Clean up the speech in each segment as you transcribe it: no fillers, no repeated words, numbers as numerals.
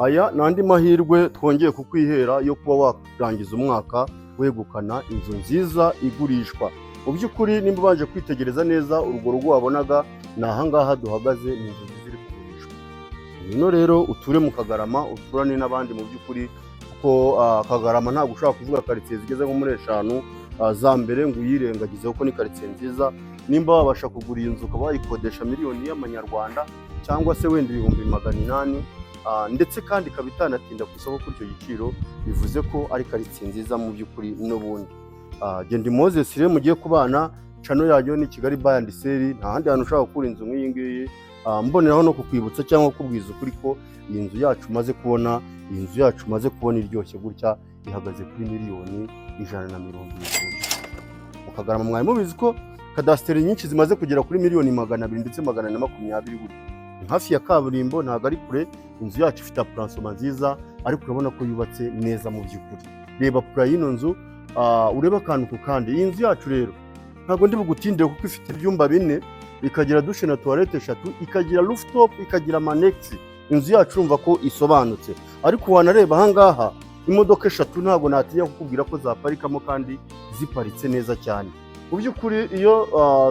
aya n'andi mahirwe twongeye kukwihera yo kuba warangiza umwaka wegukana inzu nziza igurishwa. Mu by'ukuri nimba ubanje kwitegereza neza urwo rugo wabonaga ni ahangaha duhagaze, ni inzu ziri kugurishwa. Ino rero uture mu Kagarama, uturane n'abandi mu by'ukuri, kuko Kagarama ntabwo ushobora kuvuga karitsiye zigeze nko muri 5 za mbere ngo uyirengagize, kuko ni karitsiye nziza. Nimba wabasha kugura iyi nzu ukaba wayikodesha miliyoni y'amanyarwanda cyangwa se wenda 800,000, ndetse kandi ikaba itanatinda ku isoko kuri icyo giciro, bivuze ko ari karitsiye nziza mu by'ukuri. N'ubundi Gendi Moses rero mugiye kubana, channel yanyu ni Kigali Buy and Sell. Nta handi hantu ushaka gukura inzu nk'iyi ngiyi. Mboneraho no kukwibutsa cyangwa kubwiza ukuri ko iyi nzu yacu maze kubona, iryoshye gutya, ihagaze kuri miliyoni 120. Mu Kagarama mwari mubizi ko kadasiteri nyinshi zimaze kugera kuri miliyoni 200 ndetse 220 gutya. Hafi ya kaburimbo, ntabwo ari kure. Inzu yacu ifite puransoma nziza, ariko urabona ko yubatse neza mu by'ukuri. Reba pura y'ino nzu, ureba akantu ku kandi. Iyi nzu yacu rero ntabwo ndi bugutindire, kuko ifite ibyumba 4, ikagira dushe na toilette 3, ikagira rooftop, ikagira manex. Inzu yacu urumva ko isobanutse. Ariko wanareba ahangaha imodoka 3 ntabwo natinya kukubwira ko zaparikamo kandi ziparitse neza cyane. Mu by'ukuri iyo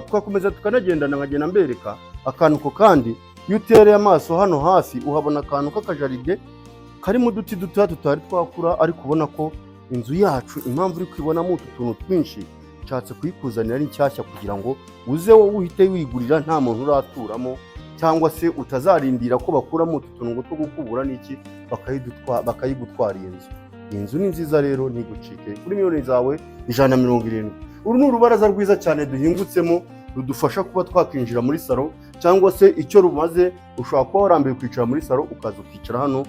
twakomeza tukanagendana nkagenda mbereka akantu ko kandi, iyo utereye amaso hano hafi uhabona akantu k'akajaride karimo uduti dutoya tutari twakura, ariko ubona ko inzu yacu impamvu uri kwibonamo utu tuntu twinshi, nshatse kuyikuzanira ari nshyashya kugira ngo uze wowe uhite wigurira nta muntu uraturamo, cyangwa se utazarindira ko bakuramo utu tuntu ngo two gukubura n'iki bakayigutwara iyi nzu. Iyi nzu ni nziza rero, ntigucike kuri miliyoni zawe 170. Uru ni urubaraza rwiza cyane duhingutsemo, rudufasha kuba twakwinjira muri salo, cyangwa se icyo rumaze ushobora kuba warambiwe kwicara muri salo ukaza ukicara hano.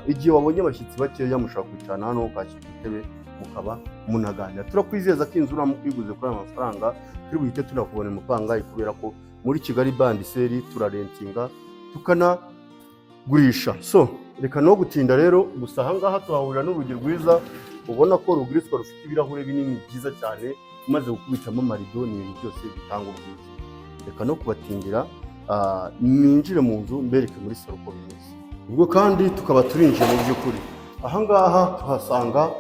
Igihe wabonye abashyitsi bakeya mushobora kwicara hano ukashyira intebe mukaba munaganira. Turakwizeza ko inzu uramuka uyiguze kuri aya mafaranga turi buhite tunakubona amafaranga, kubera ko muri Kigali Buy and Sell turarentinga tukanagurisha. So reka no gutinda rero, gusa ahangaha tuhahurira n'urugi rwiza, ubona ko ruguritswa, rufite ibirahure binini byiza cyane, umaze gukubitamo amarido n'ibintu byose bitanga ubwiza. Reka no kubatindira, ninjire mu nzu mbereke muri salo uko bimeze. Ubwo kandi tukaba turinjiye mu by'ukuri. Ahangaha tuhasanga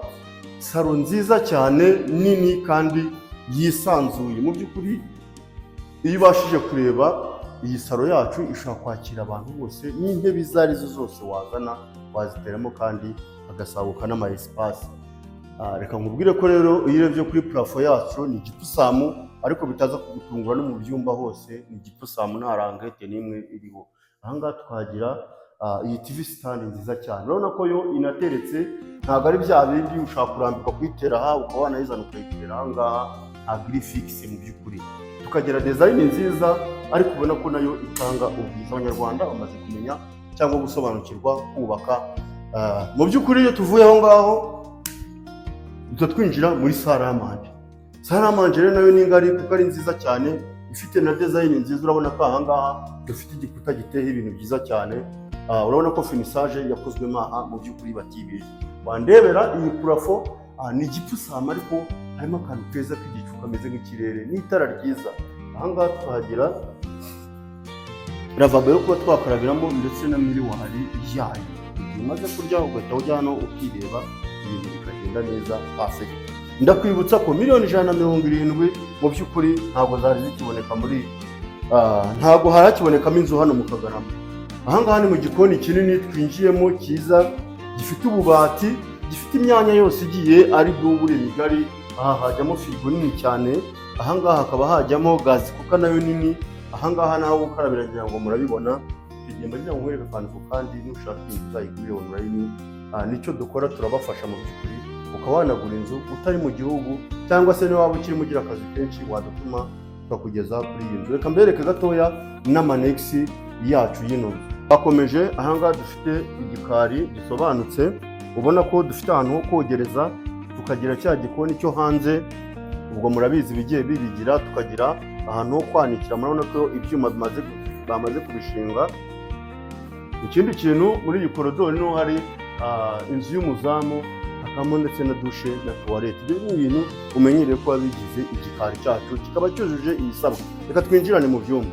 salo nziza cyane, nini kandi yisanzuye. Mu by'ukuri iyo ubashije kureba iyi salo yacu ishobora kwakira abantu bose, n'intebe izo arizo zose wazana waziteramo, kandi hagasaguka n'ama espace. Reka nkubwire ko rero iyo urebye kuri plafo yacu ni igipusamu, ariko bitaza kugutungura no mu byumba hose ni igipusamu, nta rangete n'imwe iriho. Ahangaha twagira iyi TV stand nziza cyane, urabona ko yo inateretse, ntabwo ari bya bindi ushaka kurambika kuyitera aha ukaba wanayizana ukayitera ahangaha, ntabwo iri fixe mu by'ukuri. Tukagira design nziza, ariko ubona ko nayo itanga ubwiza. Abanyarwanda bamaze kumenya cyangwa gusobanukirwa kubaka. Mu by'ukuri iyo tuvuye aho ngaho twinjira muri salle y'amanje. Salle y'amanje rero nayo ni ngari, kuko ari nziza cyane, ifite na design nziza. Urabona ko ahangaha dufite igikuta giteye ibintu byiza cyane. Urabona ko finissage yakozwemo aha mu by'ukuri batibije. Wandebera iyi plafo ni igipusama, ariko harimo akantu keza k'igicu kameze nk'ikirere, n'itara ryiza. Ahangaha twagira lavabo yo kuba twakarabiramo, ndetse na miriwari yayo. Igihe umaze kurya ugahita ujya hano ukireba, ibintu bikagenda neza perfect. Ndakwibutsa ko miliyoni 170 mu by'ukuri ntabwo zari zikiboneka ntabwo harakibonekamo inzu hano mu Kagarama. Ahangaha ni mu gikoni kinini twinjiyemo cyiza, gifite ububati, gifite imyanya yose igiye ari bwubure migari. Aha hajyamo firigo nini cyane, ahangaha hakaba hajyamo gazi kuko nayo nini. Ahangaha naho gukarabira ngira ngo murabibona. Tugenda ngira ngo nkwereke akantu kandi nushaka inzu uzayigurire online. Nicyo dukora, turabafasha mu by'ukuri, ukaba wanagura inzu utari mu gihugu, cyangwa se niba waba ukirimo ugira akazi kenshi wadutuma tukakugeza kuri iyi nzu. Reka mbereke gatoya n'amanex yacu y'ino nzu. Bakomeje ahangaha dufite igikari gisobanutse, ubona ko dufite ahantu ho kogereza, tukagira cya gikoni cyo hanze, ubwo murabizi bigiye bibigira, tukagira ahantu ho kwanikira. Murabona ko ibyuma bamaze kubishinga. Ikindi kintu muri iyi korodori no hari inzu y'umuzamu, hakamo ndetse na dushe na toilette. Ibyo ni ibintu umenyereye ko bigize igikari cyacu, kikaba cyujuje ibisabwa. Reka twinjirane mu byumba.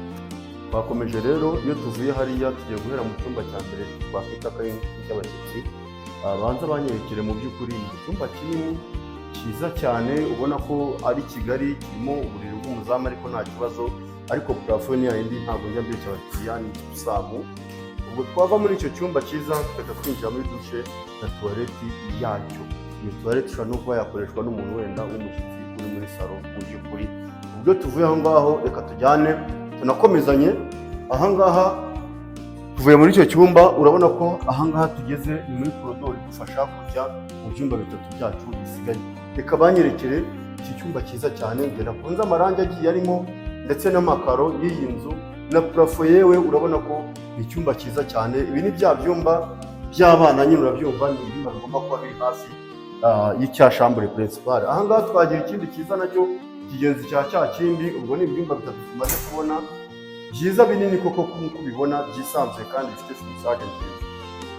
Twakomeje rero, iyo tuvuye hariya tugiye guhera mu cyumba cya mbere twakwita ko ari icy'abashyitsi. Banza banyerekere mu by'ukuri ni icyumba kinini cyiza cyane, ubona ko ari kigari, kirimo uburiri bw'umuzamu ariko nta kibazo, ariko purafo ni yayindi ntabwo njya mbeshya abakiriya, ni igisambu. Ubwo twava muri icyo cyumba cyiza tukajya kwinjira muri dushe na tuwareti yacyo. Iyo tuwareti ishobora no kuba yakoreshwa n'umuntu wenda w'umushyitsi uri muri salo mu by'ukuri. Ubwo tuvuye aho ngaho reka tujyane tunakomezanye. Aha ngaha tuvuye muri icyo cyumba, urabona ko aha ngaha tugeze ni muri korodoro idufasha kujya mu byumba bitatu byacu bisigaye. Reka banyerekere iki cyumba cyiza cyane, njye nakunze amarangi agiye arimo ndetse n'amakaro y'iyi nzu na purafo, yewe urabona ko ni icyumba cyiza cyane. Ibi ni bya byumba by'abana nyine, urabyumva, ni ibyumba bigomba kuba biri hafi y'icya shambure principale. Aha ngaha twagira ikindi cyiza nacyo kigenzi cya kindi. Ubwo ni ibyumba bitatu tumaze kubona byiza binini koko nk'uko ubibona, byisanzuye kandi bifite finisaje nziza.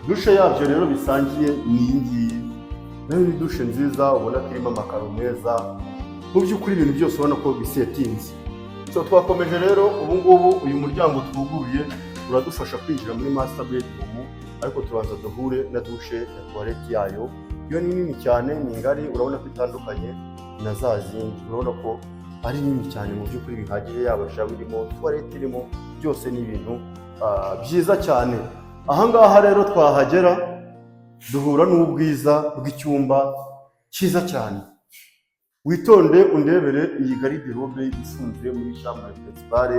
Dushe yabyo rero bisangiye ni iyi ngiyi, nayo ni dushe nziza ubona ko irimo amakaro meza, mu by'ukuri ibintu byose ubona ko bisetinze. So twakomeje rero, ubu ngubu uyu muryango twuguruye uradufasha kwinjira muri master bedroom, ariko tubanza duhure na dushe na toilette yayo. Iyo ni nini cyane, ni ngari, urabona ko itandukanye na za zindi, urabona ko ari nini cyane mu by'ukuri bihagije, yaba shawa irimo, toilette irimo, byose ni ibintu byiza cyane. Aha ngaha rero twahagera duhura n'ubwiza bw'icyumba cyiza cyane. Witonde undebere iyi garde-robe ifunze muri chambre principale,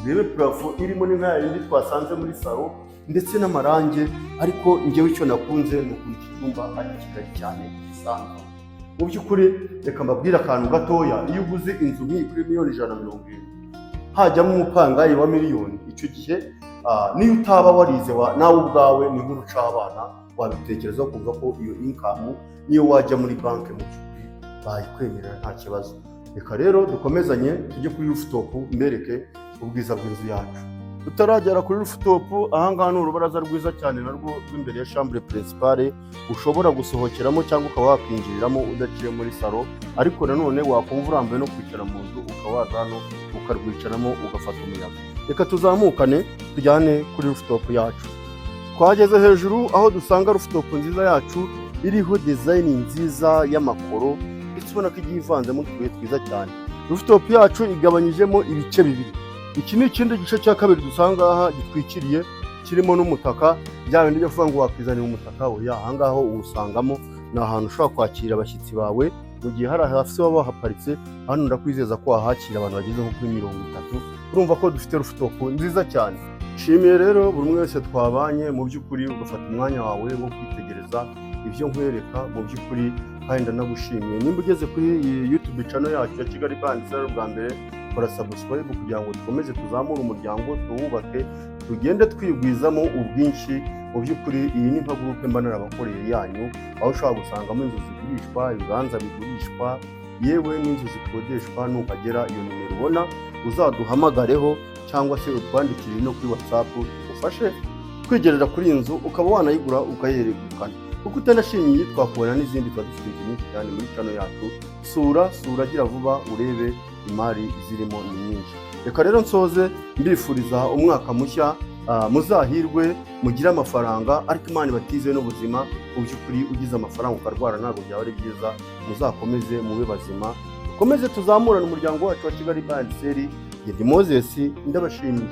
urebe purafo irimo ni nka yindi twasanze muri salo ndetse n'amarange, ariko njyewe icyo nakunze ni ukuntu iki cyumba ari kigari cyane gisanzwe. Mu by'ukuri reka mbabwire akantu gatoya, iyo uguze inzu nk'iyi kuri miliyoni 170, hajyamo umupangayi wa miliyoni, icyo gihe niyo utaba warize nawe ubwawe ni nkuru c'abana, wabitekerezaho kuvuga ko iyo income niyo wajya muri banki mu by'ukuri bayikwemerera nta kibazo. Reka rero dukomezanye tujye kuri rooftop mbereke ubwiza bw'inzu yacu. Tutaragera kuri rooftop, aha ngaha ni urubaraza rwiza cyane narwo rw'imbere ya chambre principale, ushobora gusohokeramo cyangwa ukaba wakwinjiriramo udaciye muri salo, ariko nanone wakumva urambuye no kwicara mu nzu ukaba waza hano ukarwicaramo ugafata umuyaga. Reka tuzamukane tujyane kuri rooftop yacu. Twageze hejuru aho dusanga rooftop nziza yacu iriho design nziza y'amakoro, ndetse ubona ko igiye ivanzemo utubuye twiza cyane. Rooftop yacu igabanyijemo ibice bibiri. Iki ni ikindi gice cya kabiri dusanga aha gitwikiriye, kirimo n'umutaka, bya bindi byo kuvuga ngo wakwizanira umutaka, oya, aha ngaha uwusangamo. Ni ahantu ushobora kwakira abashyitsi bawe mu gihe hari hasi baba bahaparitse. Hano ndakwizeza ko wahakira abantu bageze nko kuri 30. Urumva ko dufite rooftop nziza cyane. Nshimiye rero buri umwe wese twabanye, mu by'ukuri ugafata umwanya wawe wo kwitegereza ibyo nkwereka, mu by'ukuri kandi ndanagushimiye. Nimba ugeze kuri iyi YouTube channel yacu ya Kigali Bandits bwa mbere, kora subscribe kugira ngo dukomeze tuzamure umuryango, tuwubake, tugende twigwizamo ubwinshi. Mu by'ukuri iyi ni nka groupe mba narabakoreye yanyu, aho ushobora gusangamo inzu zigurishwa, ibibanza bigurishwa, yewe n'inzu zikodeshwa. Nuhagera iyo nimero ubona uzaduhamagareho cyangwa se utwandikire no kuri WhatsApp, ufashe kwigerera kuri iyi nzu ukaba wanayigura ukayerekana. Kuko utanashimye iyi twakubona n'izindi tuba dufite nyinshi cyane muri channel yacu. Sura gira vuba urebe imari zirimo ni nyinshi. Reka rero nsoze mbifuriza umwaka mushya, muzahirwe, mugire amafaranga, ariko Imana ibatize n'ubuzima. Mu by'ukuri ugize amafaranga ukarwara ntabwo byaba ari byiza. Muzakomeze mube bazima, dukomeze tuzamurane umuryango wacu wa Kigali Bandits. Ndi Moses, ndabashimiye.